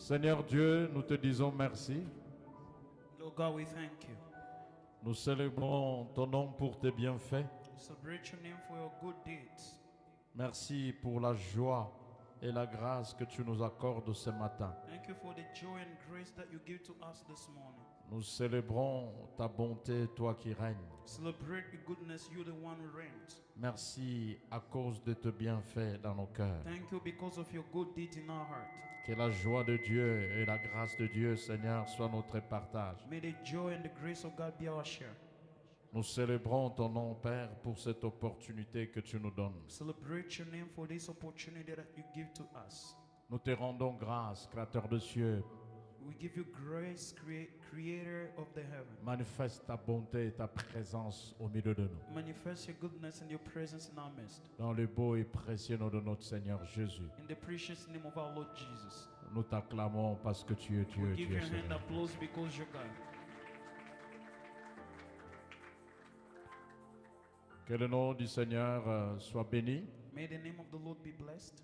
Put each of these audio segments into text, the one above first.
Seigneur Dieu, nous te disons merci. Lord God, we thank you. Nous célébrons ton nom pour tes bienfaits. We celebrate your name for your good deeds. Merci pour la joie et la grâce que tu nous accordes ce matin. Thank you for the joy and grace that you give to us this morning. Nous célébrons ta bonté, toi qui règnes. Celebrate your goodness, you the one who reigns. Merci à cause de tes bienfaits dans nos cœurs. Thank you because of your good deeds in our heart. Que la joie de Dieu et la grâce de Dieu, Seigneur, soient notre partage. May the joy and the grace of God be our share. Nous célébrons ton nom, Père, pour cette opportunité que tu nous donnes. Celebrate your name for this opportunity that you give to us. Nous te rendons grâce, Créateur de cieux. We give you grace, creator of the heaven. Manifeste ta bonté et ta présence au milieu de nous. Manifest your goodness and your presence in our midst. Dans le beau et précieux nom de notre Seigneur Jésus, In the precious name of our Lord Jesus. nous t'acclamons parce que tu es Dieu, We give tu your es hand Seigneur. applause because you're God. Que le nom du Seigneur soit béni. May the name of the Lord be blessed.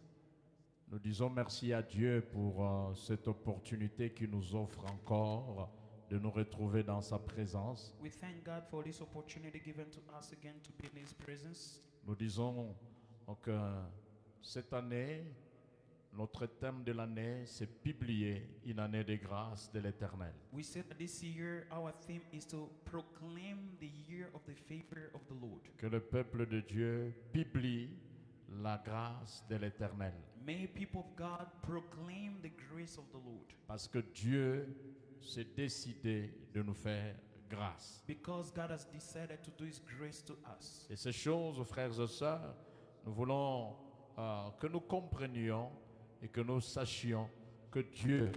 Nous disons merci à Dieu pour cette opportunité qu'il nous offre encore de nous retrouver dans sa présence. We thank God for this opportunity given to us again to be in His presence. Nous disons que cette année, notre thème de l'année, c'est publier une année de grâce de l'Éternel. We said that this year our theme is to proclaim the year of the favor of the Lord. Que le peuple de Dieu publie la grâce de l'Éternel. May people of God proclaim the grace of the Lord. Parce que Dieu s'est décidé de nous faire grâce. Because God has decided to do His grace to us. Et ces choses, frères et sœurs, nous voulons que nous comprenions et que nous sachions que Dieu,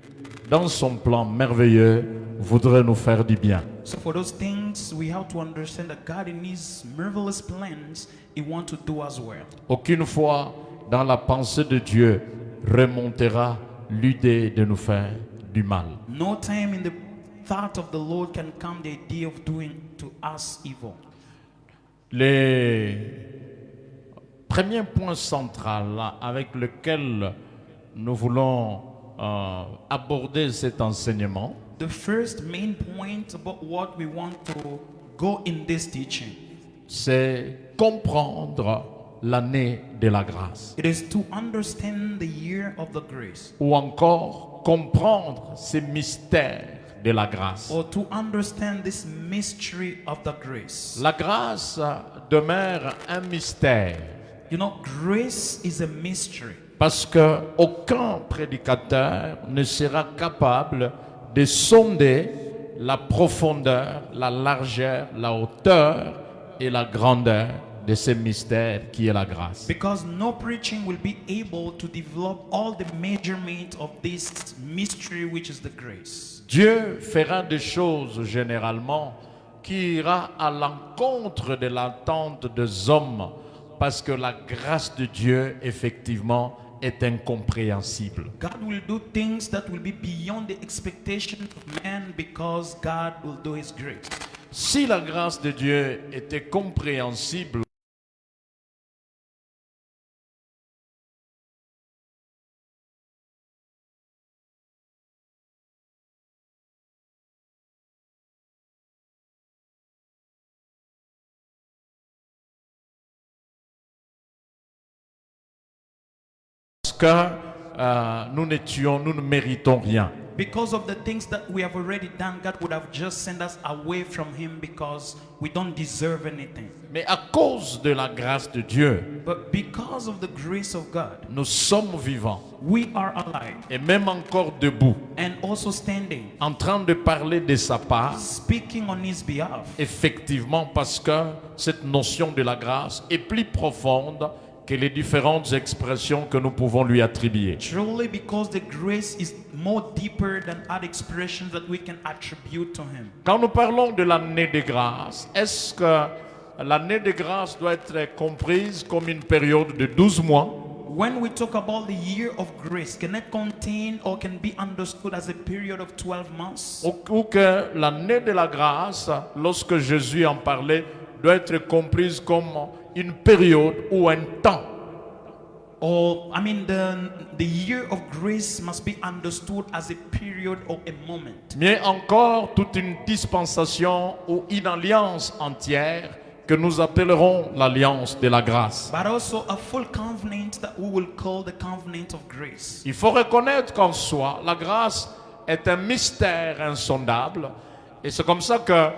dans son plan merveilleux, voudrait nous faire du bien. So for those things, we have to understand that God in His marvelous plans, He wants to do us well. Aucune fois dans la pensée de Dieu remontera l'idée de nous faire du mal. No time in the thought of the Lord can come the idea of doing to us evil. Le premier point central avec lequel nous voulons aborder cet enseignement, The first main point about what we want to go in this teaching, c'est comprendre l'année de la grâce. it is to understand the year of the grace, Ou encore comprendre ces mystères de la grâce. or to understand this mystery of the grace. La grâce demeure un mystère You know, grace is a mystery parce qu'aucun prédicateur ne sera capable de sonder la profondeur, la largeur, la hauteur et la grandeur de ce mystère qui est la grâce. because no preaching will be able to develop all the measurement of this mystery which is the grace. Dieu fera des choses généralement qui ira à l'encontre de l'attente des hommes parce que la grâce de Dieu effectivement est incompréhensible. God will do things that will be beyond the expectation of man because God will do His grace. Si la grâce de Dieu était compréhensible, que nous ne méritons rien. Because of the things that we have already done, God would have just sent us away from Him because we don't deserve anything. Mais à cause de la grâce de Dieu, But because of the grace of God, nous sommes vivants we are alive et même encore debout, and also standing, en train de parler de sa part, speaking on His behalf. effectivement parce que cette notion de la grâce est plus profonde que les différentes expressions que nous pouvons lui attribuer. Truly, because the grace is more deeper than other expressions that we can attribute to Him. Quand nous parlons de l'année de grâce, est-ce que l'année de grâce doit être comprise comme une période de 12 mois? When we talk about the year of grace, can it contain or can be understood as a period of 12 months? Ou que l'année de la grâce, lorsque Jésus en parlait, doit être comprise comme une période ou un temps Or, I mean, the year of grace must be understood as a period or a moment. mais encore toute une dispensation ou une alliance entière que nous appellerons l'alliance de la grâce. But also a full covenant that we will call the covenant of grace. Il faut reconnaître qu'en soi, la grâce est un mystère insondable. Et c'est comme ça que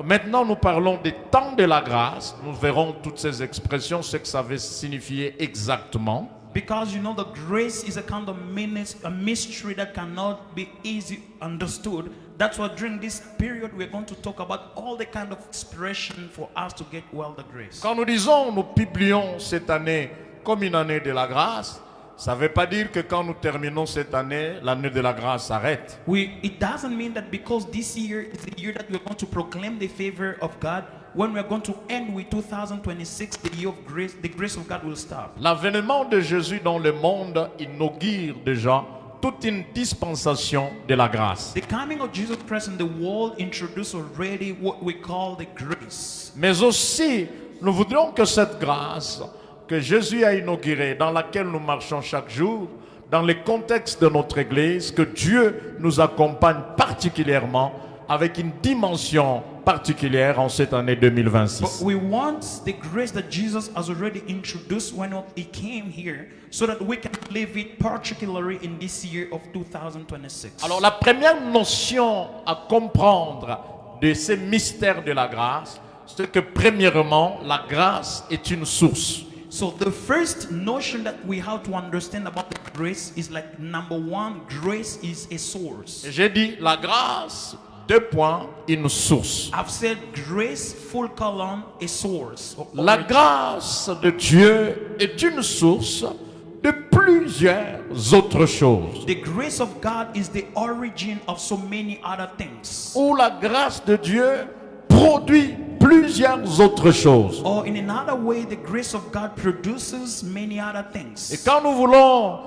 maintenant nous parlons des temps de la grâce. Nous verrons toutes ces expressions, ce que ça veut signifier exactement. Because you know the grace is a kind of a mystery that cannot be easy understood. That's why during this period we're going to talk about all the kind of expression for us to get well the grace. Quand nous disons nous publions cette année comme une année de la grâce, ça ne veut pas dire que quand nous terminons cette année, l'année de la grâce s'arrête. It doesn't mean that because this year is the year that we're going to proclaim the favor of God, when we're going to end with 2026, the year of grace, the grace of God will stop. L'avènement de Jésus dans le monde inaugure déjà toute une dispensation de la grâce. The coming of Jesus Christ in the world introduced already what we call the grace. Mais aussi, nous voudrions que cette grâce que Jésus a inaugurée, dans laquelle nous marchons chaque jour, dans le contexte de notre Église, que Dieu nous accompagne particulièrement avec une dimension particulière en cette année 2026. But we want the grace that Jesus has already introduced when he came here, so that we can live it particularly in this year of 2026. Alors la première notion à comprendre de ces mystères de la grâce, c'est que premièrement, la grâce est une source. So the first notion that we have to understand about the grace is like, number one, grace is a source. J'ai dit la grâce, deux points, une source. I've said grace, full column, a source. La grâce de Dieu est une source de plusieurs autres choses. The grace of God is the origin of so many other things. Où la grâce de Dieu produit plusieurs autres choses. Or in another way, the grace of God produces many other things. Et quand nous voulons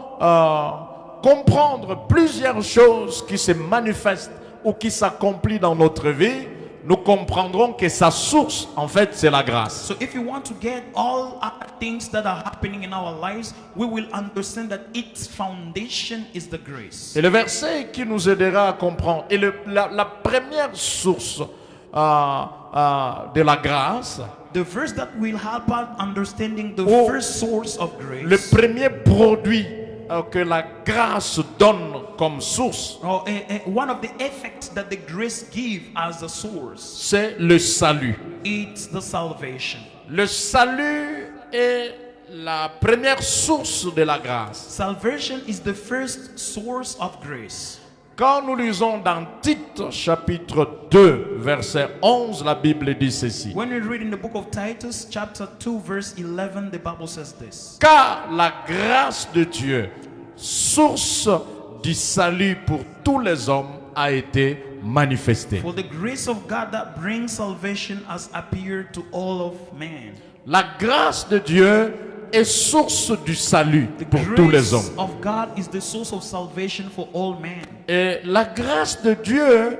comprendre plusieurs choses qui se manifestent ou qui s'accomplissent dans notre vie, nous comprendrons que sa source, en fait, c'est la grâce. So if you want to get all other things that are happening in our lives, we will understand that its foundation is the grace. Et le verset qui nous aidera à comprendre, et la première source de la grâce, The verse that will help us understanding the Oh, first source of grace. le premier produit que la grâce donne comme source, Or one of the effects that the grace give as a source, c'est le salut. it's the salvation. Le salut est la première source de la grâce. Salvation is the first source of grace. Quand nous lisons dans Tite chapitre 2 verset 11, la Bible dit ceci. When we read in the book of Titus chapter 2 verse 11, the Bible says this. Car la grâce de Dieu, source du salut pour tous les hommes, a été manifestée. For the grace of God that brings salvation has appeared to all of man. La grâce de Dieu est source du salut The pour tous les grace hommes. of God is the source of salvation for all men. Et la grâce de Dieu,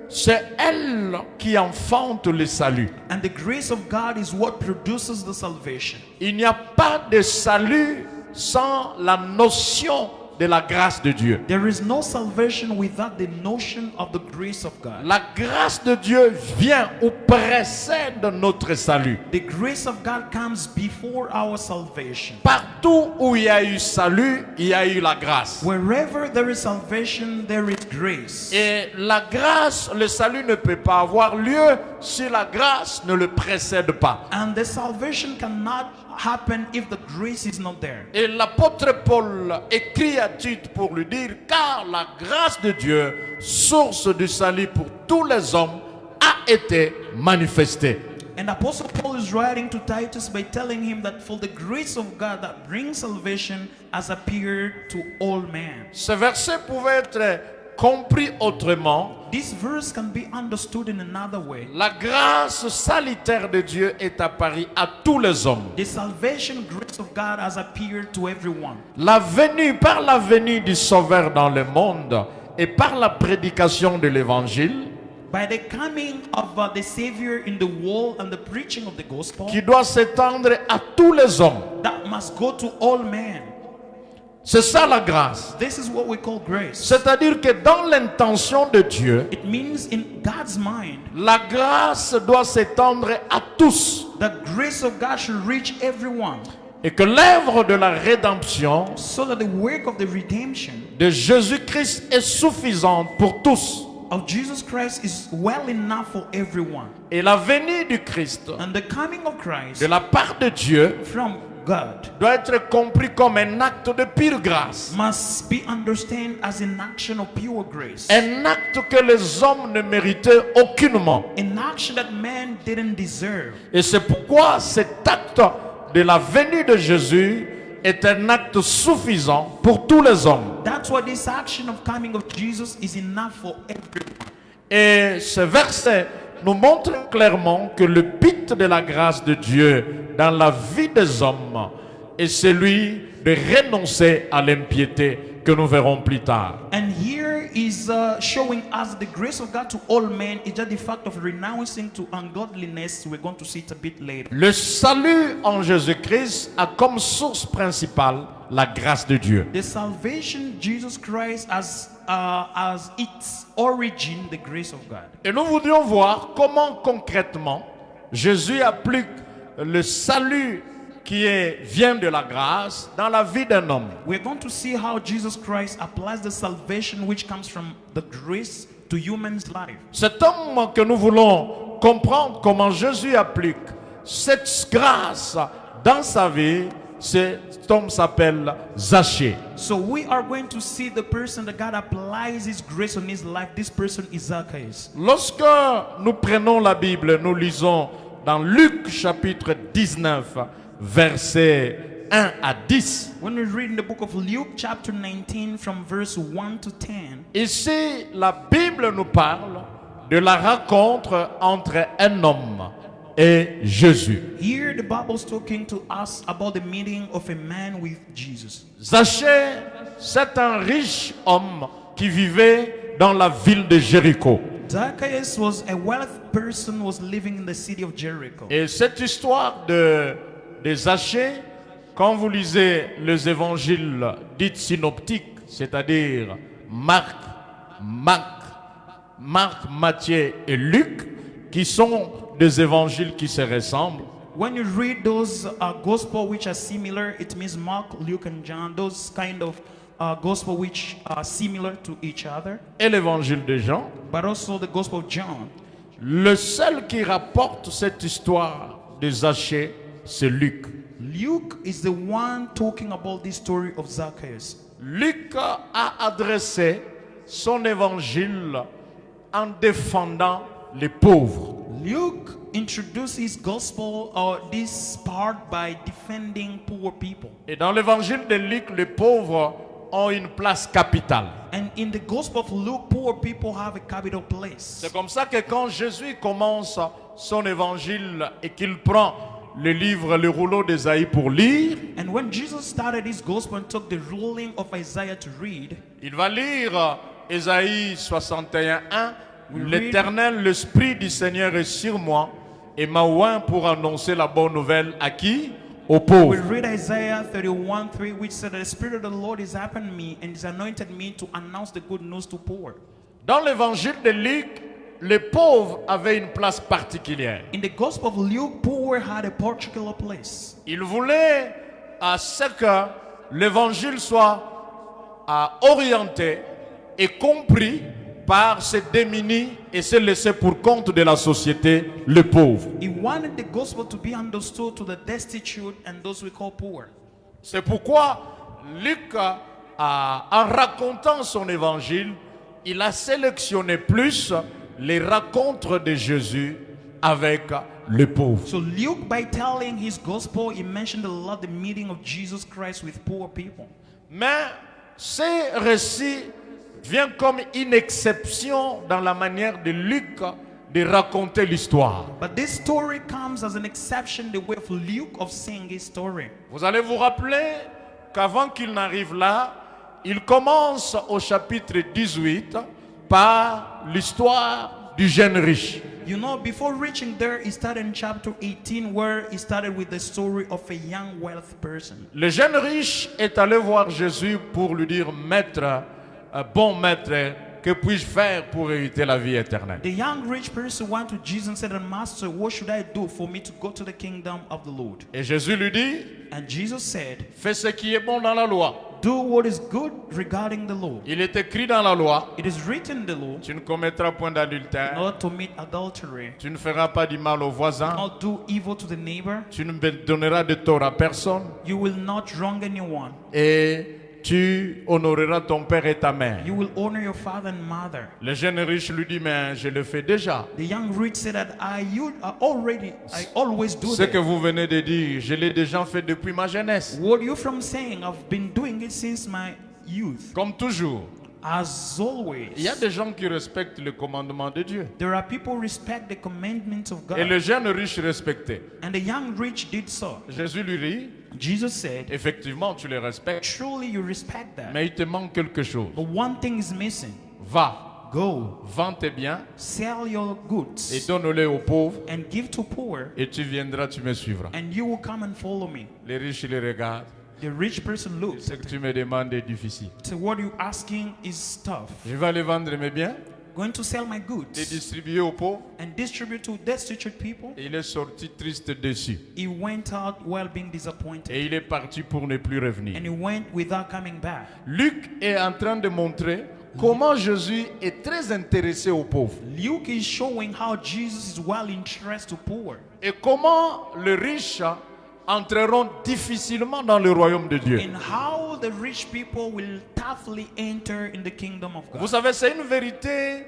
c'est elle qui enfante le salut. And the grace of God is what produces the salvation. Il n'y a pas de salut sans la notion de la grâce de Dieu. There is no salvation without the notion of the grace of God. La grâce de Dieu vient ou précède notre salut. The grace of God comes before our salvation. Partout où il y a eu salut, il y a eu la grâce. Wherever there is salvation, there is grace. Et la grâce, le salut ne peut pas avoir lieu si la grâce ne le précède pas. And the salvation cannot happen if the grace is not there. Et l'apôtre Paul écrit à Tite pour lui dire, car la grâce de Dieu, source du salut pour tous les hommes, a été manifestée. And Apostle Paul is writing to Titus by telling him that for the grace of God that brings salvation has appeared to all men. Ce verset pouvait être compris autrement. This verse can be understood in another way. La grâce salutaire de Dieu est apparue à tous les hommes. The salvation grace of God has appeared to everyone. Par la venue du Sauveur dans le monde et par la prédication de l'Évangile, By the coming of the Savior in the world and the preaching of the gospel, qui doit s'étendre à tous les hommes. that must go to all men. C'est ça la grâce. This is what we call grace. C'est-à-dire que dans l'intention de Dieu, It means in God's mind, la grâce doit s'étendre à tous. the grace of God should reach everyone, Et que l'œuvre de la rédemption so that the work of the redemption de Jésus-Christ est suffisante pour tous. of Jesus Christ is well enough for everyone. Et la venue du Christ And the coming of Christ de la part de Dieu from God doit être compris comme un acte de pure grâce. must be understood as an action of pure grace. Un acte que les hommes ne méritaient aucunement. An action that man didn't deserve. Et c'est pourquoi cet acte de la venue de Jésus est un acte suffisant pour tous les hommes. That's why this action of coming of Jesus is enough for everyone. Et ce verset nous montre clairement que le but de la grâce de Dieu dans la vie des hommes est celui de renoncer à l'impiété que nous verrons plus tard. And here is showing us the grace of God to all men is just the fact of renouncing to ungodliness. We're going to see it a bit later. Le salut en Jésus-Christ a comme source principale la grâce de Dieu. The salvation Jesus Christ as its origin, the grace of God. Et nous voudrions voir comment concrètement Jésus applique le salut vient de la grâce dans la vie d'un homme. We're going to see how Jesus Christ applies the salvation which comes from the grace to human's life. Cet homme que nous voulons comprendre comment Jésus applique cette grâce dans sa vie, cet homme s'appelle Zachée. So we are going to see the person that God applies his grace on his life. This person is Zacchaeus. Lorsque nous prenons la Bible, nous lisons dans Luc chapitre 19, versets 1 à 10. When we read in the book of Luke chapter 19 from verse 1 to 10. Ici, la Bible nous parle de la rencontre entre un homme et Jésus. Here the Bible is talking to us about the meeting of a man with Jesus. Zachée, c'est un riche homme qui vivait dans la ville de Jéricho. Zacchaeus was a wealthy person was living in the city of Jericho. Et cette histoire de Zachée, quand vous lisez les évangiles dits synoptiques, c'est-à-dire Marc, Matthieu et Luc, qui sont des évangiles qui se ressemblent, When you read those gospel which are similar, it means Mark, Luke, and John. Those kind of gospel which are similar to each other, et l'évangile de Jean, but also the gospel of John. le seul qui rapporte cette histoire de Zachée, c'est Luc. Luke is the one talking about this story of Zacchaeus. Luc a adressé son évangile en défendant les pauvres. Luke introduced his gospel or this part by defending poor people. Et dans l'évangile de Luc, les pauvres ont une place capitale. And in the gospel of Luke, poor people have a capital place. C'est comme ça que quand Jésus commence son évangile et qu'il prend le livre, le rouleau d'Ésaïe pour lire, And when Jesus started his gospel and took the ruling of Isaiah to read, il va lire Ésaïe 61:1. L'Éternel, l'Esprit du Seigneur est sur moi et m'a oint pour annoncer la bonne nouvelle à qui? Aux we pauvres. read Isaiah 31:3, which said, "The Spirit of the Lord is upon me, and has anointed me to announce the good news to poor." Dans l'évangile de Luc, les pauvres avaient une place particulière. In the gospel of Luke, poor had a particular place. Il voulait à ce que l'évangile soit orienté et compris par ces démunis et ces laissés pour compte de la société, les pauvres. He wanted the gospel to be understood to the destitute and those we call poor. C'est pourquoi Luc, en racontant son évangile, il a sélectionné plus les rencontres de Jésus avec les pauvres. So Luke, by telling his gospel, he mentioned a lot the meeting of Jesus Christ with poor people. Mais ces récits viennent comme une exception dans la manière de Luc de raconter l'histoire. But this story comes as an exception, the way of Luke of saying his story. Vous allez vous rappeler qu'avant qu'il n'arrive là, il commence au chapitre 18 par l'histoire du jeune riche. You know, before reaching there, he started in chapter 18, where he started with the story of a young wealth person. Le jeune riche est allé voir Jésus pour lui dire, Maître, bon maître, que puis-je faire pour hériter la vie éternelle? The young rich person went to Jesus and said, Master, what should I do for me to go to the kingdom of the Lord? Et Jésus lui dit, And Jesus said, fais ce qui est bon dans la loi. do what is good regarding the law. Il est écrit dans la loi, It is written in the law, tu ne commettras point d'adultère, not to commit adultery, tu ne feras pas du mal au voisin, not do evil to the neighbor, tu ne donneras de tort à personne, you will not wrong anyone, et tu honoreras ton père et ta mère. you will honor your father and mother. Le jeune riche lui dit, mais je le fais déjà. The young rich said that I always do Ce que that. vous venez de dire, je l'ai déjà fait depuis ma jeunesse. What you from saying, I've been doing it since my youth. Comme toujours, As always, il y a des gens qui respectent le commandement de Dieu. there are people who respect the commandments of Et le God. jeune riche respectait. And the young rich did so. Jésus lui dit, Jesus said, effectivement, tu les respectes, truly you respect that. mais il te manque quelque chose. But one thing is missing. Va, Go, vends tes biens sell your et goods donne-les aux pauvres, and give to poor, et tu viendras, tu me suivras. and you will come and follow me. Les riches les regardent. The rich person looks. Ce que tu me demandes est difficile. So what you're asking is tough. Je vais aller vendre mes biens, Going to sell my les goods distribuer aux pauvres. and distribute to destitute people. Et il est sorti triste dessus. He went out while being disappointed, Et il est parti pour ne plus revenir. and he went without coming back. Luc est en train de montrer comment Jésus est très intéressé aux pauvres. Luke is showing how Jesus is well interested to poor, Et comment les riches entreront difficilement dans le royaume de Dieu. and how the rich people will toughly enter in the kingdom of Vous God. savez, c'est une vérité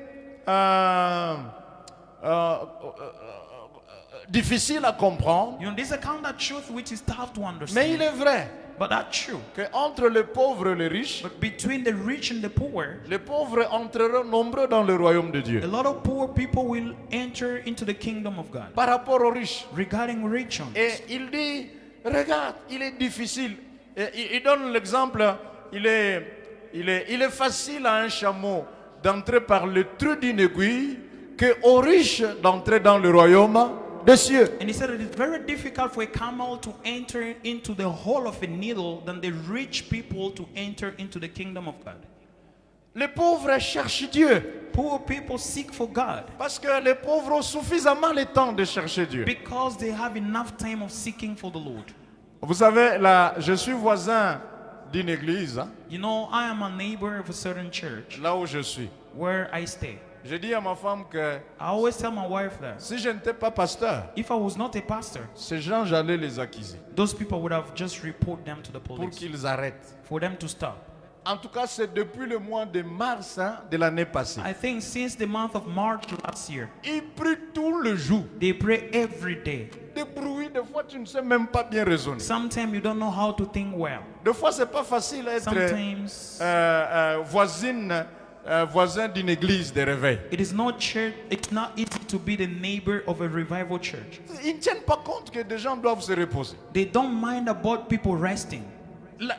difficile à comprendre, You know, this is a kind of truth which is tough to mais il understand, est vrai but that's true. que entre les pauvres et les riches, But between the rich and the poor, les pauvres entreront nombreux dans le royaume de a Dieu. lot of poor people will enter into the kingdom of God. Par rapport aux riches. Regarding rich ones, Et il dit, regarde, il est difficile. Et il donne l'exemple, il est facile à un chameau d'entrer par le trou d'une aiguille qu'aux riches d'entrer dans le royaume des cieux. and he said it is very difficult for a camel to enter into the hole of a needle than the rich people to enter into the kingdom of God. Les pauvres cherchent Dieu Poor people seek for God parce que les pauvres ont suffisamment le temps de chercher Dieu. because they have enough time of seeking for the Lord. Vous savez, là, je suis voisin d'une église, hein, You know, I am a neighbor of a certain church là où je suis. where I stay. Je dis à ma femme que I always tell my wife that si je n'étais pas pasteur, if I was not a pastor, ces gens, j'allais les accuser those people would have just reported them to the pour police qu'ils arrêtent. for them to stop. En tout cas, c'est depuis le mois de mars de l'année passée. I think since the month of March last year, Il prie tout le jour. they pray every day. Des bruits, des fois tu ne sais même pas bien raisonner. Sometimes you don't know how to think well. Des fois, c'est pas facile d'être Sometimes voisin d'une église de réveil. it is not church. It's not easy to be the neighbor of a revival church. Ils ne tiennent pas compte que des gens doivent se reposer. They don't mind about people resting.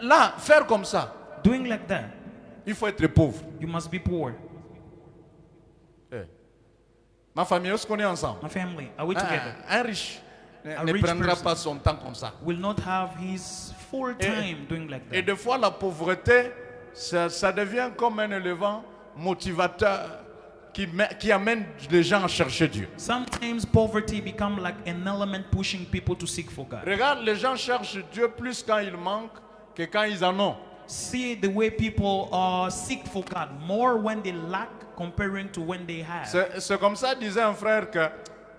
Là, faire comme ça, Doing like that, il faut être pauvre. you must be poor. Eh. Ma famille, est-ce qu'on est ensemble? My family, are we together? Un riche ne rich prendra person. pas son temps comme ça. Will not have his full time doing like Et that. des fois, la pauvreté, ça devient comme un élément motivateur qui amène les gens à chercher Dieu. Sometimes poverty become like an element pushing people to seek for God. Regarde, les gens cherchent Dieu plus quand il manque que quand ils en ont. See the way people seek for God more when they lack comparing to when they have. C'est comme ça, disait un frère, que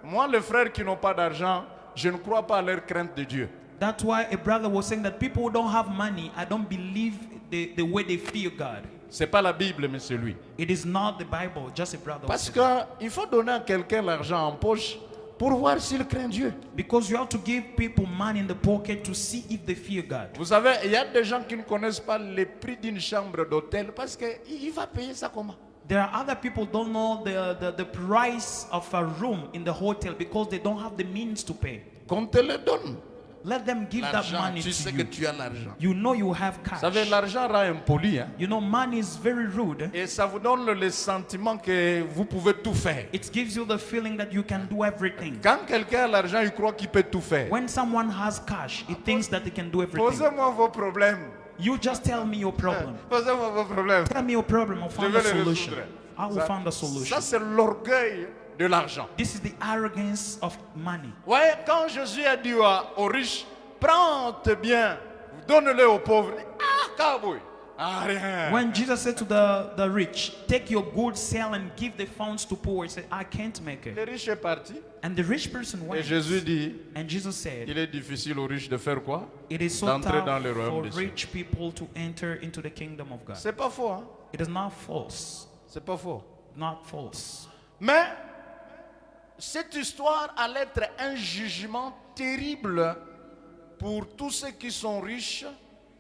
moi, les frères qui n'ont pas d'argent, je ne crois pas à leur crainte de Dieu. That's why a brother was saying that people who don't have money, I don't believe the way they fear God. C'est pas la Bible, mais c'est lui. It is not the Bible, just a brother. Parce Was saying. qu'il faut donner à quelqu'un l'argent en poche pour voir s'il craint Dieu. Because you have to give people money in the pocket to see if they fear God. Vous savez, il y a des gens qui ne connaissent pas le prix d'une chambre d'hôtel parce qu'il va payer ça comment? There are other people don't know the price of a room in the hotel because they don't have the means to pay. Qu'on te le donne. Let them give that L'argent, money tu to sais you. que tu as l'argent. You know you have Vous savez, cash. l'argent rend impoli. Hein? You know money is very rude. Et ça vous donne le sentiment que vous pouvez tout faire. It gives you the feeling that you can do everything. Quand quelqu'un a l'argent, il croit qu'il peut tout faire. When someone has cash, he thinks that he can do everything. Posez-moi vos problèmes. You just tell me your problem. Posez-moi vos problèmes. Tell me your problem. I'll Je find vais a les solution. résoudre. I will find a solution. Ça, c'est l'orgueil de l'argent. This is the arrogance of money. Ouais, quand Jésus a dit aux riches, prends tes biens, donne-les aux pauvres. Ah, cowboy. Ah, rien. When Jesus said to the rich, take your goods, sell and give the funds to poor, he said, I can't make Le it. riche est parti. And the rich person Et went. Jésus dit, And Jesus said, il est difficile aux riches de faire quoi? it is so D'entrer dans tough le royaume for des cieux. rich people to enter into the kingdom of God. C'est pas faux, hein? It is not false. C'est pas faux. Not false. Mais cette histoire allait être un jugement terrible pour tous ceux qui sont riches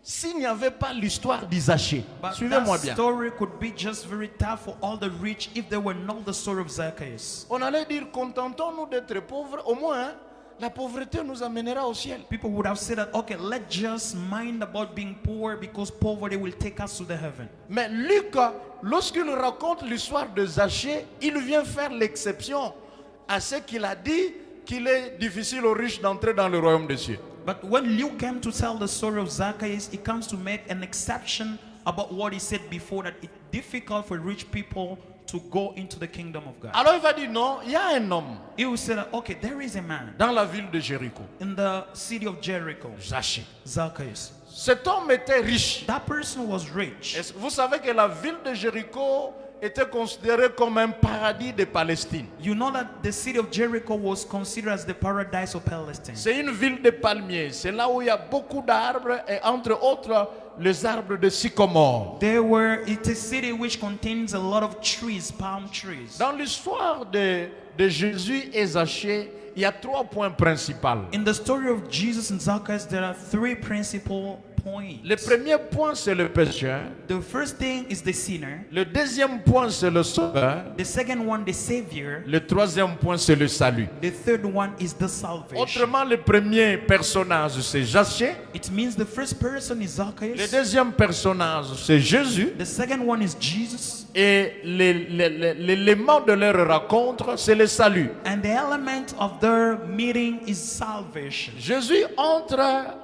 s'il n'y avait pas l'histoire d'Isaché. But Suivez-moi that bien. story could be just very tough for all the rich if there were not the story of Zacchaeus. On allait dire, contentons-nous d'être pauvres, au moins hein, la pauvreté nous amènera au ciel. People would have said that, okay, let's just mind about being poor because poverty will take us to the heaven. Mais Luc, lorsqu'il raconte l'histoire de Zachée, il vient faire l'exception à ce qu'il a dit qu'il est difficile aux riches d'entrer dans le royaume des cieux. But when Luke came to tell the story of Zacchaeus, he comes to make an exception about what he said before, that it's difficult for rich people to go into the kingdom of God. Alors il va dire non, il y a un homme He will say that, okay, there is a man dans la ville de Jéricho, in the city of Jericho, Zachée. Zacchaeus. Cet homme était riche. That person was rich. Et vous savez que la ville de Jéricho était considérée comme un paradis de Palestine. You know that the city of Jericho was considered as the paradise of Palestine. C'est une ville de palmiers. C'est là où il y a beaucoup d'arbres et entre autres les arbres de sycomore. It's a city which contains a lot of trees, palm trees. Dans l'histoire de Jésus et Zachée, il y a 3 points principaux. In the story of Jesus and Zacchaeus, there are 3 principal points. Le premier point, c'est le pécheur. The first thing is the sinner. Le deuxième point, c'est le sauveur. The second one, the savior. Le troisième point, c'est le salut. The third one is the salvation. Autrement, le premier personnage, c'est Zachée. It means the first person is Le Zacchaeus. deuxième personnage, c'est Jésus. The second one is Jesus. Et l'élément de leur rencontre, c'est le salut. And the element of their meeting is salvation. Jésus entre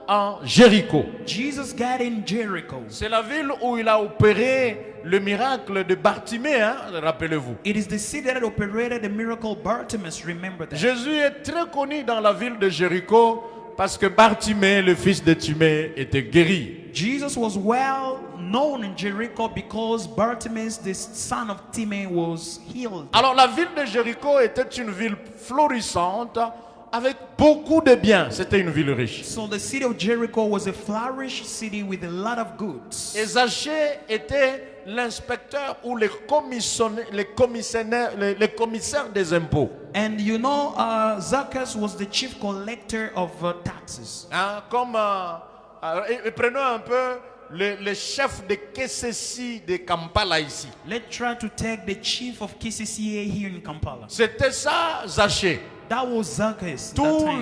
en Jéricho. Jesus got in Jericho. C'est la ville où il a opéré le miracle de Bartimée, hein, rappelez-vous. It is the city that operated the miracle Bartimaeus. Remember that. Jésus est très connu dans la ville de Jéricho parce que Bartimée, le fils de Timée, était guéri. Jesus was well known in Jericho because Bartimaeus, the son of Timei, was healed. Alors la ville de Jéricho était une ville florissante avec beaucoup de biens. C'était une ville riche. So the city of Jericho was a flourish city with a lot of goods. Et Zachée était l'inspecteur ou le commissaire des impôts. And you know, Zacchaeus was the chief collector of taxes. Hein, comme et prenons un peu le chef de KCC de Kampala ici. Let's try to take the chief of KCCA here in Kampala. C'était ça, Zachée. That was Zacchaeus. That Tous time.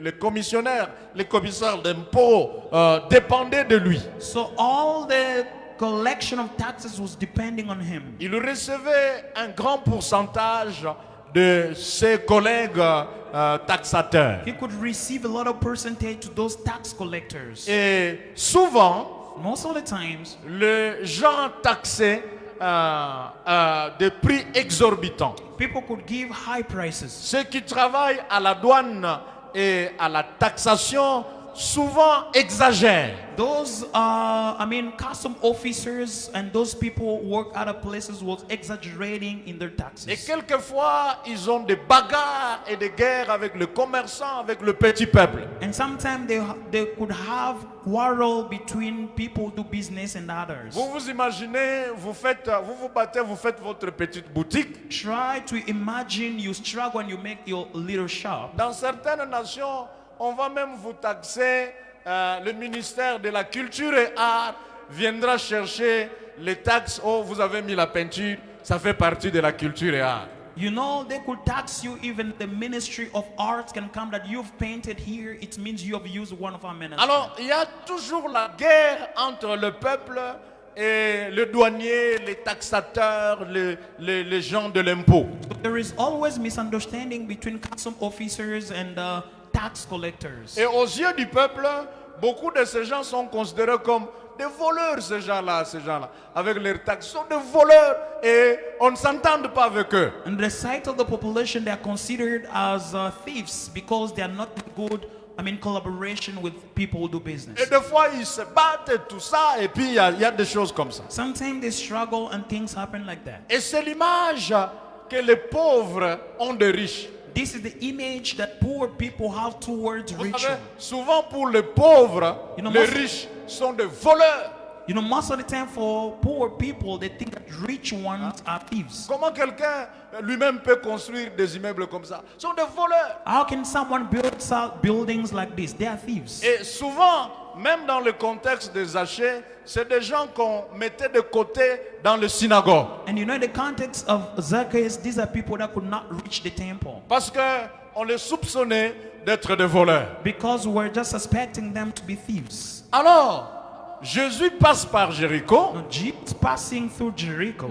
les commissionnaires, les commissaires d'impôts dépendaient de lui. So all the collection of taxes was depending on him. Il recevait un grand pourcentage de ses collègues taxateurs. He could receive a lot of percentage to those tax collectors. Et souvent, Most of the times, les gens taxaient des prix exorbitants. people could give high prices. Ceux qui travaillent à la douane et à la taxation souvent exagèrent. Those, custom officers and those people who work other places was exaggerating in their Et taxes. quelquefois, ils ont des bagarres et des guerres avec le commerçant, avec le petit peuple. And sometimes they could have quarrel between people who do business and others. Vous vous imaginez, vous vous battez, vous faites votre petite boutique. Try to imagine you struggle and you make your little shop. Dans certaines nations, on va même vous taxer. Le ministère de la Culture et Art viendra chercher les taxes. Oh, vous avez mis la peinture, ça fait partie de la culture et art. You know, they could tax you. Even the Ministry of Arts can come that you've painted here. It means you have used one of our ministries. Alors, il y a toujours la guerre entre le peuple et le douanier, les taxateurs, les gens de l'impôt. There is always misunderstanding between custom officers and tax collectors. Et aux yeux du peuple, beaucoup de ces gens sont considérés comme des voleurs, ces gens-là, avec leurs taxes. Ils sont des voleurs et on ne s'entend pas avec eux. In the sight of the population, they are considered as thieves because they are not good, collaboration with people who do business. Et des fois, ils se battent et tout ça, et puis il y a des choses comme ça. Sometimes they struggle and things happen like that. Et c'est l'image que les pauvres ont des riches. This is the image that poor people have towards Vous rich savez, ones. souvent pour les pauvres, You know, les most- riches sont des voleurs. You know, most of the time for poor people, they think that rich ones are thieves. Comment quelqu'un lui-même peut construire des immeubles comme ça? Ce sont des voleurs. How can someone build buildings like this? They are thieves. Et souvent, même dans le contexte des Zachée, c'est des gens qu'on mettait de côté dans le synagogue. And you know, in the context of Zacchaeus, these are people that could not reach the temple Parce qu'on les soupçonnait d'être des voleurs. because we're just suspecting them to be thieves. Alors, Jésus passe par Jéricho. Now, Jesus passing through Jericho,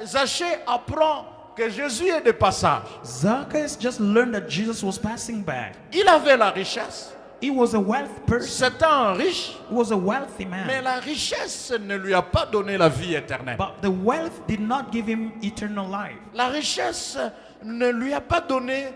Zachée apprend que Jésus est de passage. Zacchaeus just learned that Jesus was passing by. Il avait la richesse. He was a wealthy person. C'était un riche, He was a wealthy man. mais la richesse ne lui a pas donné la vie éternelle. But the wealth did not give him eternal life. La richesse ne lui a pas donné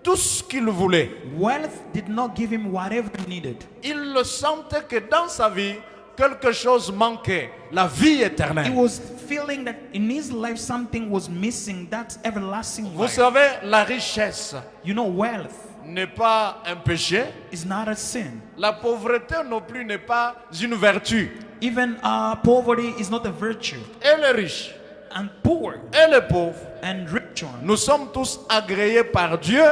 tout ce qu'il voulait. Wealth did not give him whatever he needed. Il le sentait que dans sa vie, quelque chose manquait, la vie He éternelle. was feeling that in his life something was missing, that everlasting Vous life. savez, la richesse You know, wealth n'est pas un péché. is not a sin. La pauvreté non plus n'est pas une vertu. Even poverty is not a virtue. Et les riches And poor et les pauvres, and rich one, nous sommes tous agréés par Dieu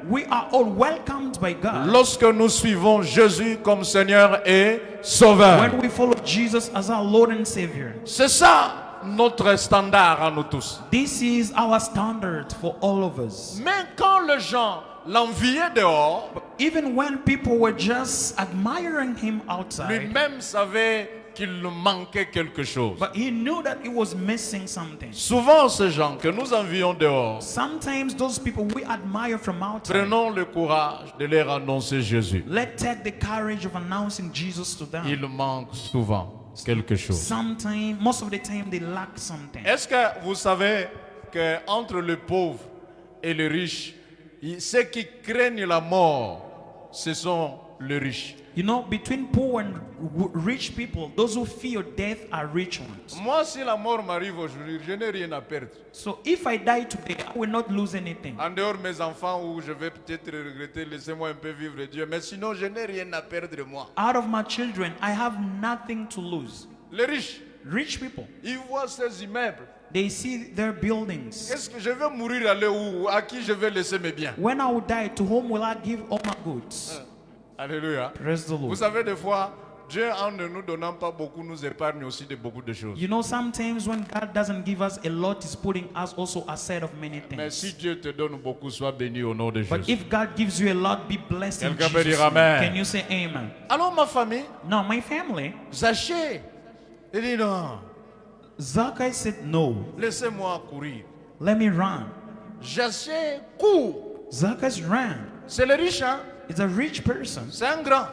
we are all welcomed by God lorsque nous suivons Jésus comme Seigneur et Sauveur. when we follow Jesus as our Lord and Savior. C'est ça notre standard à nous tous. This is our standard for all of us. Mais quand les gens l'enviaient dehors, Even when people were just admiring him outside, lui-même savait qu'il manquait quelque chose. but he knew that he was missing something. Souvent, ces gens que nous envions dehors, Sometimes those people we admire from outside, prenons le courage de leur annoncer Jésus. let's take the courage of announcing Jesus to them. Il manque souvent quelque chose. Sometimes, most of the time, they lack something. Est-ce que vous savez qu'entre le pauvre et le riche, ceux qui craignent la mort, ce sont les riches. You know, between poor and rich people, those who fear death are rich ones. Moi, si la mort m'arrive aujourd'hui, je n'ai rien à perdre. So if I die today, I will not lose anything. En dehors de mes enfants, où je vais peut-être regretter, laissez-moi un peu vivre Dieu. Mais sinon, je n'ai rien à perdre moi. Out of my children, I have nothing to lose. Les riches, Rich people, ils voient ces immeubles. they see their buildings. Est-ce que je vais mourir aller où? À qui je vais laisser mes biens? When I will die, to whom will I give all my goods? Alléluia. Praise the Vous Lord. savez, des fois, Dieu, en ne nous donnant pas beaucoup, nous épargne aussi de beaucoup de choses. You know, sometimes when God doesn't give us a lot, He's putting us also aside of many Mais things. si Dieu te donne beaucoup, sois béni au nom de But Jésus. if God gives you a lot, be blessed in Quelqu'un peut Jesus' dire name. amen. Can you say amen? Alors, ma famille, No, my family, Zachée, il dit non, Zacchaeus said, no, laissez-moi courir. let me run. Zachée court. Zacchaeus ran. C'est le riche, hein? He's a rich person. C'est un grand.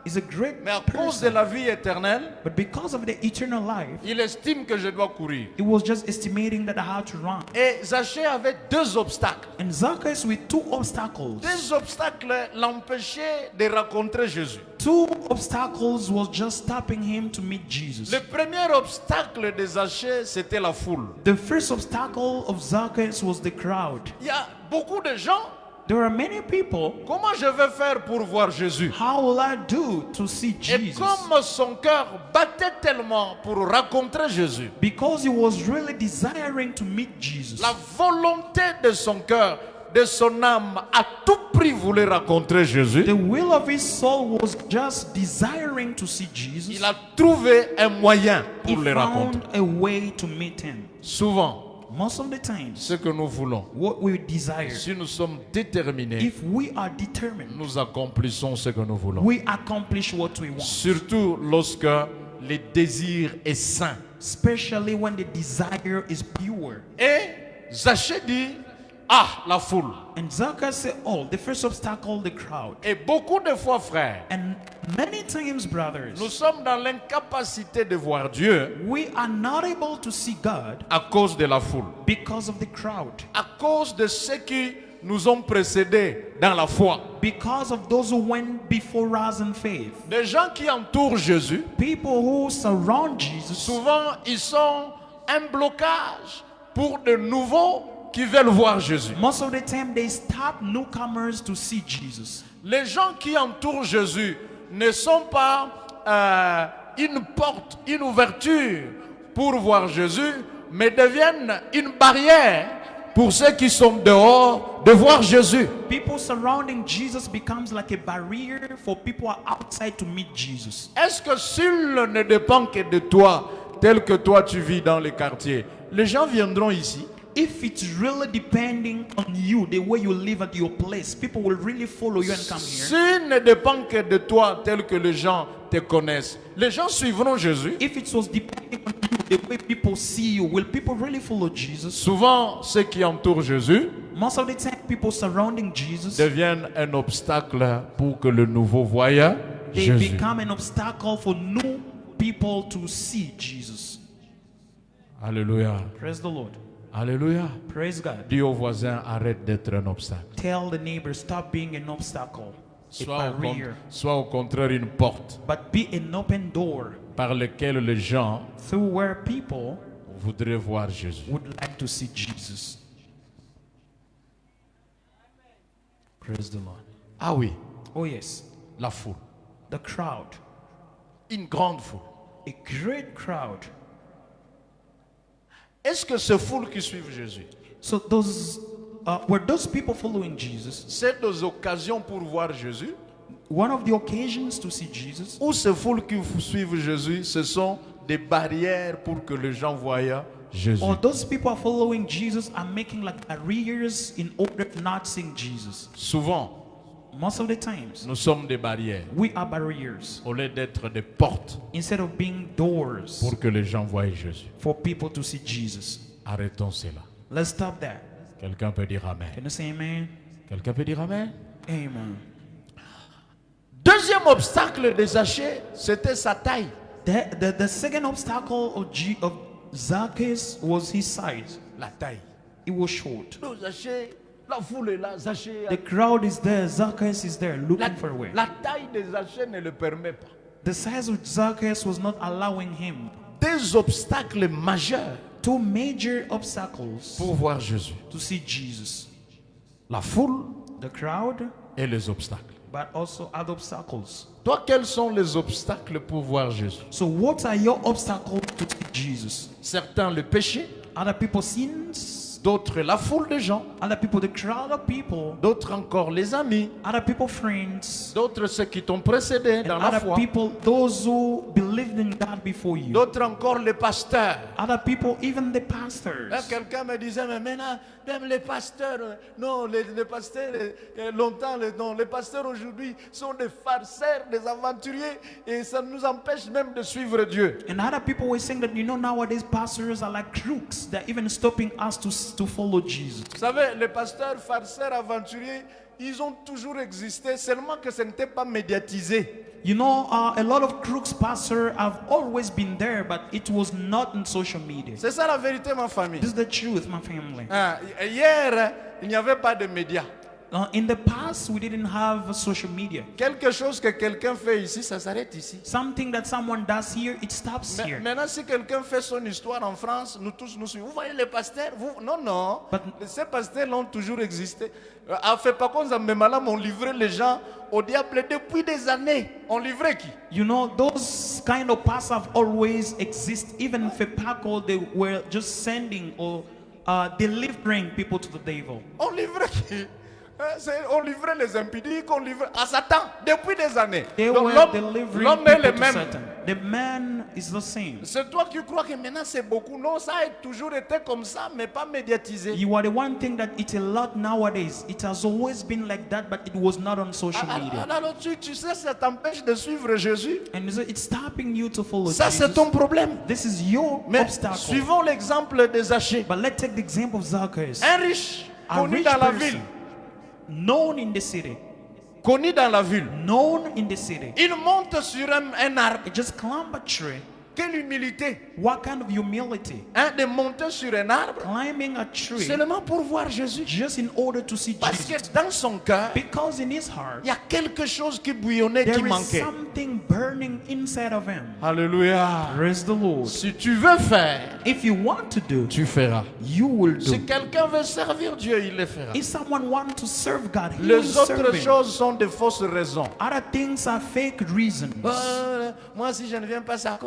He's a great Mais à cause de person. la vie éternelle, But because of the eternal life, il estime que je dois courir. he was just estimating that I had to run. Et Zachée avait deux obstacles. And Zacchaeus with two obstacles. Deux obstacles l'empêchaient de rencontrer Jésus. Two obstacles was just stopping him to meet Jesus. Le premier obstacle de Zachée, c'était la foule. The first obstacle of Zacchaeus was the crowd. Il y a beaucoup de gens. There are many people. Comment je vais faire pour voir Jésus? How will I do to see Et Jesus? comme son cœur battait tellement pour rencontrer Jésus, Because he was really desiring to meet Jesus. la volonté de son cœur, de son âme, à tout prix voulait rencontrer Jésus. The will of his soul was just desiring to see Jesus. Il a trouvé un moyen He pour le rencontrer. found a way to meet him. Souvent, most of the times, ce que nous voulons, what we desire, si nous sommes déterminés, if we are determined, nous accomplissons ce que nous voulons. we accomplish what we want. Surtout lorsque les désirs est sain. Especially when the desire is pure. Et Zachée dit, ah, la foule. And Zacchaeus said, oh, the first obstacle, the crowd. Et beaucoup de fois, frères, And many times, brothers, nous sommes dans l'incapacité de voir Dieu we are not able to see God à cause de la foule, because of the crowd, à cause de ceux qui nous ont précédés dans la foi. because of those who went before us in faith. Des gens qui entourent Jésus, People who surround Jesus, souvent ils sont un blocage pour de nouveaux qui veulent voir Jésus. most of the time they stop newcomers to see Jesus. Les gens qui entourent Jésus ne sont pas une porte, une ouverture pour voir Jésus, mais deviennent une barrière pour ceux qui sont dehors de voir Jésus. People surrounding Jesus becomes like a barrier for people outside to meet Jesus. Est-ce que s'il ne dépend que de toi, tel que toi tu vis dans les quartiers, les gens viendront ici? If it's really depending on you, the way you live at your place, people will really follow you and come here. S'il ne dépend que de toi, tel que les gens te connaissent, les gens suivront Jésus. If it was depending on you, the way people see you, will people really follow Jesus? Souvent, ceux qui entourent Jésus Most of the time, people surrounding Jesus, deviennent un obstacle pour que le nouveau voie they Jésus. become an obstacle for new people to see Jesus. Alléluia. Praise the Lord. Alléluia. Praise God. Dis au voisin, arrête d'être un obstacle. Tell the neighbor, stop being an obstacle, a barrier, Sois au contraire une porte but be an open door par laquelle les gens through where people voudraient voir Jésus. would like to see Jesus. Praise the Lord. Ah oui, Oh yes, la foule. the crowd, Une grande foule. a great crowd. Est-ce que ces foules qui suivent Jésus, So those were those people following Jesus. c'est des occasions pour voir Jésus? One of the occasions to see Jesus, Ou ces foules qui suivent Jésus, ce sont des barrières pour que les gens voient Jésus? or those people are following Jesus are making like barriers in order to not seeing Jesus. Souvent, Most of the times, nous sommes des barrières we are barriers au lieu d'être des portes instead of being doors pour que les gens voient Jésus. for people to see Jesus. Arrêtons cela. Let's stop that. Quelqu'un peut dire Amen. Can you say amen? Quelqu'un peut dire Amen. Amen. Deuxième obstacle de Zachée, c'était sa taille. The second obstacle of Zacchaeus was his size. La taille. It was short. Non, Zachée, la foule est là, Zachée. The crowd is there. Zacchaeus is there looking for a way. La taille de Zachée ne le permet pas. The size of Zacchaeus was not allowing him. Des obstacles majeurs Two major obstacles pour voir Jésus. to see Jesus. La foule The crowd, et les obstacles. but also other obstacles. Toi, quels sont les obstacles pour voir Jésus? So what are your obstacles to see Jesus? Certains le péché, Other people's sins, d'autres la foule de gens, other people the crowd of people, d'autres encore les amis, other people friends, d'autres ceux qui t'ont précédé and dans la other foi, people those who believed in God before you. d'autres encore les pasteurs. Other people, even the pastors. Là, quelqu'un me disait, mais maintenant, même les pasteurs, non, les pasteurs, longtemps, non, les pasteurs aujourd'hui sont des farceurs, des aventuriers, et ça nous empêche même de suivre Dieu. And other people were saying that, nowadays pastors are like crooks. They're even stopping us to follow Jesus. Vous savez, les pasteurs, farceurs, aventuriers, ils ont toujours existé, seulement que ce n'était pas médiatisé. A lot of crooks pastors have always been there, but it was not in social media. C'est ça la vérité, ma famille. This is the truth, my family. Hier, il n'y avait pas de médias. In the past, we didn't have social media. Quelque chose que quelqu'un fait ici, ça s'arrête ici. Something that someone does here, it stops here. Maintenant, si quelqu'un fait son histoire en France, nous tous nous suivons. Vous voyez les pasteurs? Non. Ces pasteurs ont toujours existé. À fait pas qu'on on livrait les gens au diable depuis des années. On livrait qui? Those kind of pastors have always existed. Even FEPACO, they were just sending or delivering people to the devil. On livrait qui? On livrait les impudiques, on livrait à Satan depuis des années. They Donc were l'homme delivering est le people to même. Satan. The man is the same. C'est toi qui crois que maintenant c'est beaucoup. Non, ça a toujours été comme ça, mais pas médiatisé. You are the one thing that it's a lot nowadays. It has always been like that, but it was not on social media. Alors tu sais, ça t'empêche de suivre Jésus. And so it's stopping you to follow Ça, c'est Jesus. ton problème. This is your Mais obstacle. suivons l'exemple de Zachée. But let's take the example of Zacchaeus. Un riche, A connu rich dans la person, ville. known in the city. Connu dans la ville. Known in the city. Il monte sur un arbre. It just climb a tree. Quelle humilité. What kind of humility? De monter sur un arbre Climbing a tree seulement pour voir Jésus. just in order to see Parce Jesus. que dans son cœur, Because in his heart, il y a quelque chose qui bouillonnait, qui there is manquait. something burning inside of him. Alléluia. Praise the Lord. Si tu veux faire, If you want to do, tu feras. you will Si do. quelqu'un veut servir Dieu, il le fera. If someone wants to serve God, he will Les serve autres him. choses sont de fausses raisons. Other things are fake reasons. Moi, si je ne viens pas, c'est à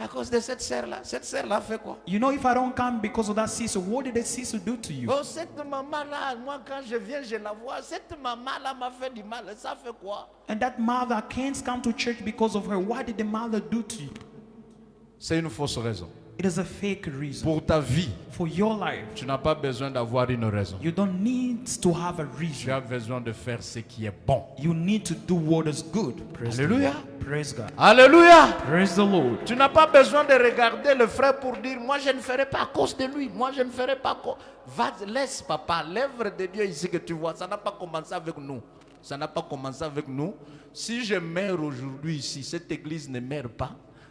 cause de cette sœur-là. Cette sœur-là fait quoi? You know, if I don't come because of that sister, what did that sister do to you? Oh, cette maman-là, moi, quand je viens, je la vois. Cette maman-là m'a fait du mal. Ça fait quoi? And that mother can't come to church because of her. What did the mother do to you? C'est une fausse raison. It is a fake reason. Pour ta vie, For your life, tu n'as pas besoin d'avoir une raison. you don't need to have a Tu reason. as besoin de faire ce qui est bon. You need to do what is good. Praise the Alléluia. Lord. Praise God. Alléluia. Praise the Lord. Tu n'as pas besoin de regarder le frère pour dire, moi je ne ferai pas à cause de lui. Moi je ne ferai pas à cause. Va, laisse papa, l'œuvre de Dieu ici que tu vois, ça n'a pas commencé avec nous. Ça n'a pas commencé avec nous. Si je meurs aujourd'hui ici, cette église ne meurt pas.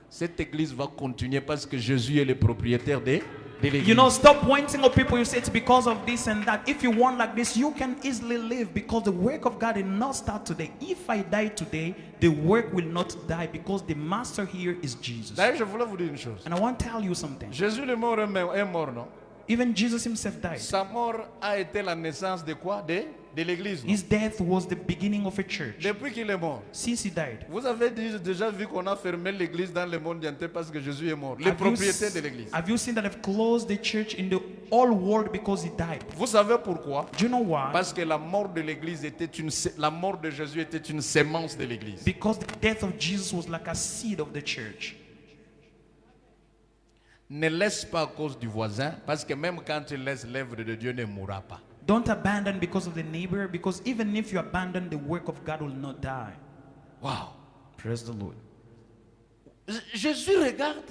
Cette église va continuer parce que Jésus est le propriétaire de l'église. You know, stop pointing at people. You say it's because of this and that. If you want like this, you can easily live because the work of God did not start today. If I die today, the work will not die because the master here is Jesus. D'ailleurs, je voulais vous dire une chose. And I want to tell you something. Jésus le mort est mort, non? Even Jesus himself died. Sa mort a été la naissance de quoi? De l'église. Non? His death was the beginning of a church. Depuis qu'il est mort. Since he died. Vous avez déjà vu qu'on a fermé l'église dans le monde entier parce que Jésus est mort. Le Have you propriétaire de l'église. Have you seen that they've closed the church in the whole world because he died? Vous savez pourquoi? Do you know why? Parce que la mort de l'église la mort de Jésus était une sémence de l'église. Because the death of Jesus was like a seed of the church. Ne laisse pas à cause du voisin, parce que même quand tu laisses l'œuvre de Dieu ne mourra pas. Don't abandon because of the neighbor, because even if you abandon, the work of God will not die. Wow. Praise the Lord. Jésus regarde,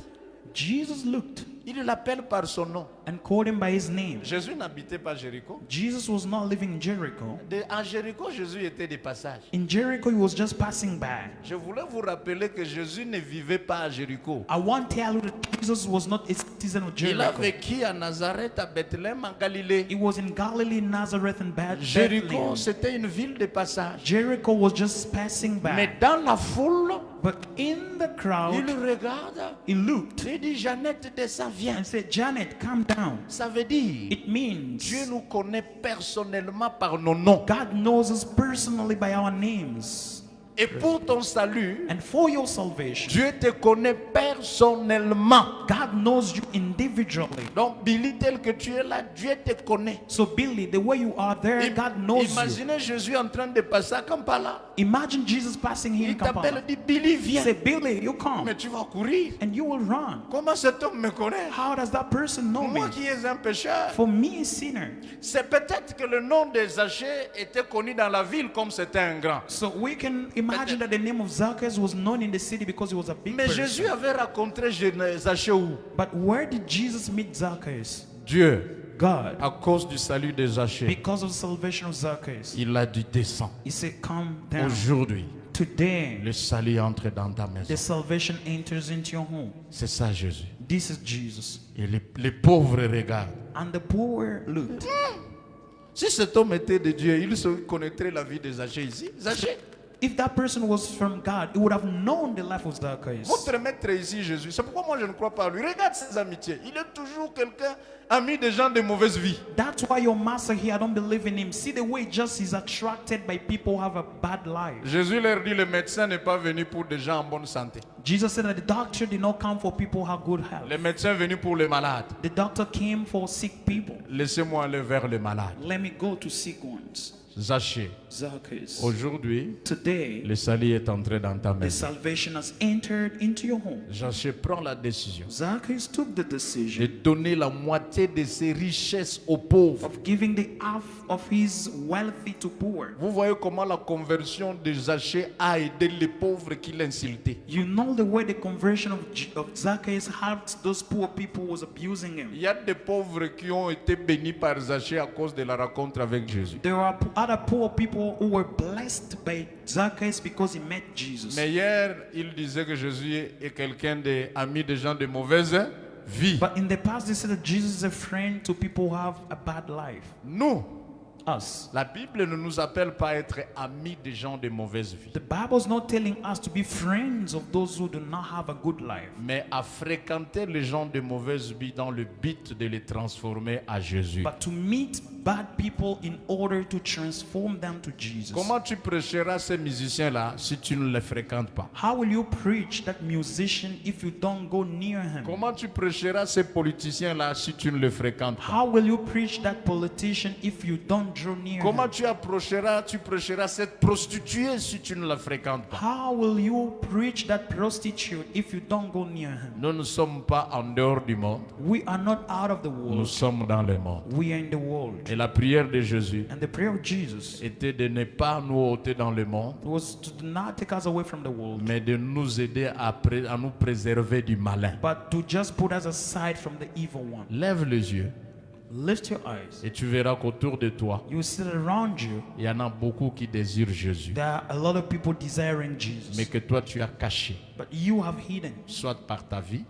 Jesus looked il l'appelle par son nom. and called him by his name. Jésus n'habitait pas Jéricho. Jesus was not living in Jericho. En Jéricho, Jésus était de passage. In Jericho, he was just passing by. Je voulais vous rappeler que Jésus ne vivait pas à Jéricho. I want to tell you that Jesus was not a citizen of Il a Jericho. vécu à Nazareth, à Bethléem, en Galilée. He was in Galilee, Nazareth, and Jéricho, Bethlehem. c'était une ville de passage. Jericho was just passing Mais by. dans la foule, But in the il crowd, regarde. he looked Il dit, Jeannette, descends, viens. and said, Janet, come down. Ça veut dire, It means Dieu nous connaît personnellement par nos noms. God knows us personally by our names. Et pour ton salut, And for your salvation, Dieu te connaît personnellement. God knows you individually. Donc, Billy, tel que tu es là, Dieu te connaît. So Billy, the way you are there, God knows you. Imaginez Jésus en train de passer à Kampala. Imagine Jesus passing here in Il t'appelle Kampala. et dit, Billy, viens. Say, Billy, you come. Mais tu vas courir. And you will run. Comment cet homme me connaît? How does that person know me? Moi qui es un pécheur. For me, a sinner. C'est peut-être que le nom de Zachée était connu dans la ville comme c'était un grand. So we can imagine that the name of Zacchaeus was known in the city because he was a big Mais person. Jésus avait rencontré Zachée où? But where did Jesus meet Zacchaeus? Dieu, God. à cause du salut de Zachée, Because of the salvation of Zacchaeus. il a dit descends. He said, come down. Aujourd'hui, Today, le salut entre dans ta maison. the salvation enters into your home. C'est ça Jésus. This is Jesus. Et les pauvres regardent. And the poor looked. Si cet homme était de Dieu, il se connaîtrait la vie de Zachée ici. Zachée, If that person was from God, he would have known the life of Zacchaeus. votre maître est ici, Jésus. C'est pourquoi moi je ne crois pas à lui. Regarde ses amitiés. Il est toujours quelqu'un, ami des gens de mauvaise vie. That's why your master here, I don't believe in him. See the way just is attracted by people who have a bad life. Jésus leur dit, le médecin n'est pas venu pour des gens en bonne santé. Jesus said that the doctor did not come for people who have good health. Le médecin est venu pour les malades. The doctor came for sick people. Laissez-moi aller vers les malades. Let me go to sick ones. Zachée, Zacchaeus, aujourd'hui, today le salut est entré dans ta the maison. salvation has entered into your home. Zachée prend la décision Zacchaeus took the de decision donner la moitié de ses richesses aux pauvres. of giving the half of his wealthy to poor. Vous voyez comment la conversion de Zachée a aidé les pauvres qui l'insultaient. You know the way the conversion of Zacchaeus helped those poor people who was abusing him. Il y a des pauvres qui ont été bénis par Zachée à cause de la rencontre avec Jésus. There are other poor people who were blessed by Zacchaeus because he met Jesus. Mais hier, il disait que Jésus est quelqu'un d'ami des gens de mauvaise vie. But in the past, they said that Jesus is a friend to people who have a bad life. Nous, Us. la Bible ne nous appelle pas à être amis des gens de mauvaise vie, The Bible is not telling us to be friends of those who do not have a good life, mais à fréquenter les gens de mauvaise vie dans le but de les transformer à Jésus. but to meet bad people in order to transform them to Jesus. Comment tu prêcheras ces musiciens-là si tu ne les fréquentes pas? How will you preach that musician if you don't go near him? Comment tu prêcheras ces politiciens-là si tu ne les fréquentes pas? How will you preach that politician if you don't draw near Comment him? tu prêcheras cette prostituée si tu ne la fréquentes pas? How will you preach that prostitute if you don't go near him? Nous ne sommes pas en dehors du monde, We are not out of the nous world. sommes dans le monde. We are in the world. Et la prière de Jésus And the prayer of Jesus était de ne pas nous ôter dans le monde, was to not take us away from the world, mais de nous aider à nous préserver du malin. but to just put us aside from the evil one. Lève les yeux Lift your eyes. et tu verras qu'autour de toi, You will see that around you, il y en a beaucoup qui désirent Jésus, there are a lot of people desiring mais Jesus, que toi tu as caché, but you have hidden, soit par ta vie,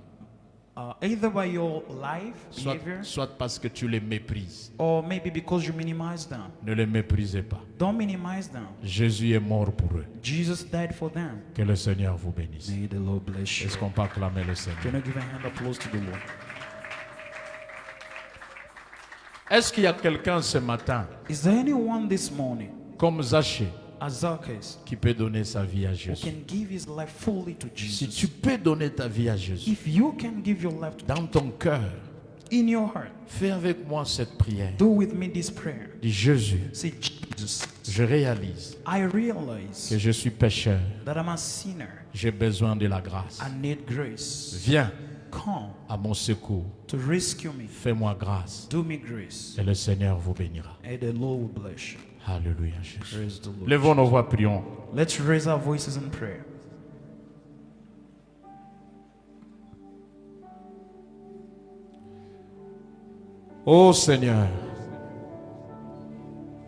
either by your life, behavior, soit parce que tu les méprises. or maybe because you minimize them. Ne les méprisez pas. Don't minimize them. Jésus est mort pour eux. Jesus died for them. Que le Seigneur vous bénisse. May the Lord bless you. Est-ce qu'on peut acclamer le Seigneur? Can I give a hand applause to the Lord? Est-ce qu'il y a quelqu'un ce matin, Is there anyone this morning, comme Zachée, as Zacchaeus, qui peut donner sa vie à who Jésus? can give his life fully to Si Jesus? tu peux donner ta vie à Jésus, If you can give your life to dans ton cœur, in your heart, fais avec moi cette prière. do with me this prayer. Dis Jésus, Say, Jesus, je réalise I realize que je suis pécheur. that I'm a sinner. J'ai besoin de la grâce. I need grace. Viens Come à mon secours. to rescue me. Fais-moi grâce. Do me grace. Et le Seigneur vous bénira. And the Lord will bless you. Alléluia, Jésus. Praise the Lord. Levons nos voix, prions. Let's raise our voices in prayer. Ô Seigneur,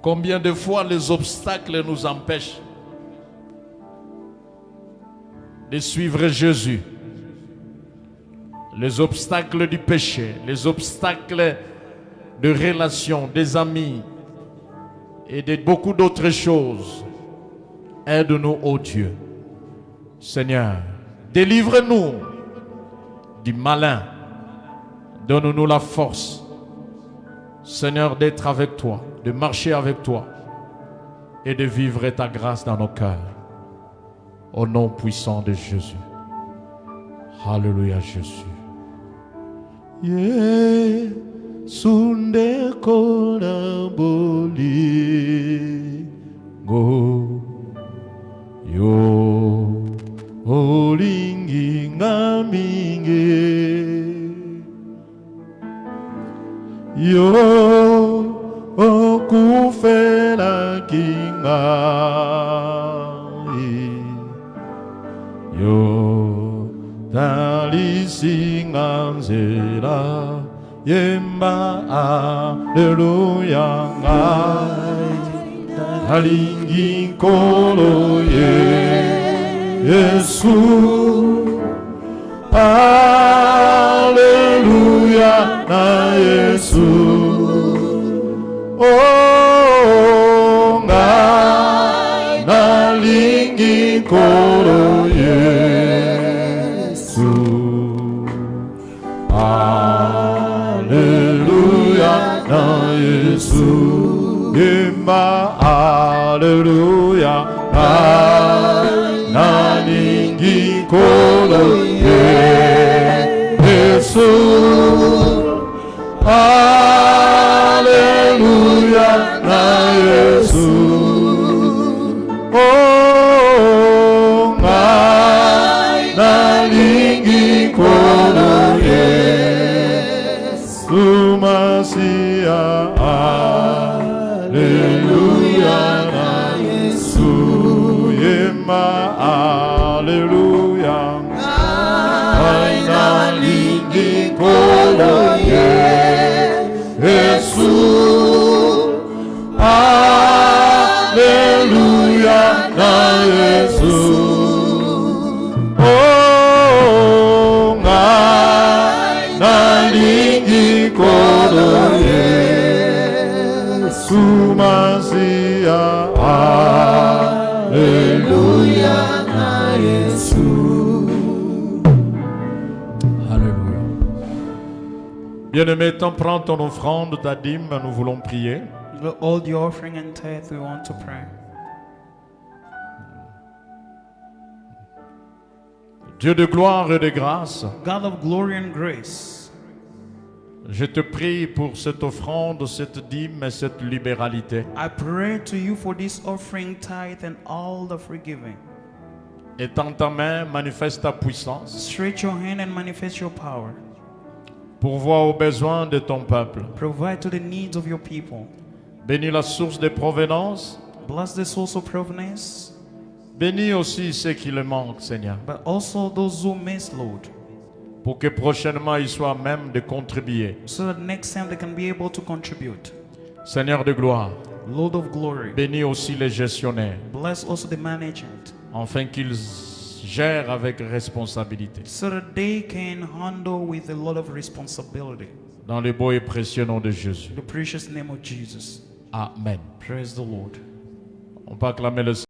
combien de fois les obstacles nous empêchent de suivre Jésus. Les obstacles du péché, les obstacles de relations, des amis et de beaucoup d'autres choses. Aide-nous, ô Dieu. Seigneur, délivre-nous du malin. Donne-nous la force, Seigneur, d'être avec toi, de marcher avec toi et de vivre ta grâce dans nos cœurs. Au nom puissant de Jésus. Alléluia, Jésus. Sunde kona boli go yo olingi ngaminge yo okufela kingai yo talisinganzela yemba aleluya ngai alingi nkolo Yesu aleluya na Yesu oh ngai nalingi nkolo Yesu Alléluia, na Yesu, yemba Alléluia, na ningi kolo Yesu, Alléluia, na Yesu. kono Yesu. Alleluia na Yesu. Oh, nalingi kono Yesu Masia. Alleluia na Yesu. Alléluia. Bien-aimé, prends ton offrande, ta dîme, nous voulons prier. All the offering and tithe, we want to pray. Dieu de gloire et de grâce, God of glory and grace, je te prie pour cette offrande, cette dîme et cette libéralité. I pray to you for this offering, tithe, and all the forgiving. Étends ta main, manifeste ta puissance. Stretch your hand and manifest your power. Pourvois aux besoins de ton peuple. Provide to the needs of your people. Bénis la source de provenance. Bless the source of provenance. Bénis aussi ceux qui le manquent, Seigneur. But also those who miss, Lord. Pour que prochainement ils soient même de contribuer. So that next time they can be able to contribute. Seigneur de gloire. Lord of glory. Bénis aussi les gestionnaires. Bless also the management. Afin qu'ils gèrent avec responsabilité. So that they can handle with a lot of responsibility. Dans le beau et précieux nom de Jésus. The precious name of Jesus. Amen. Praise the Lord. On peut acclamer le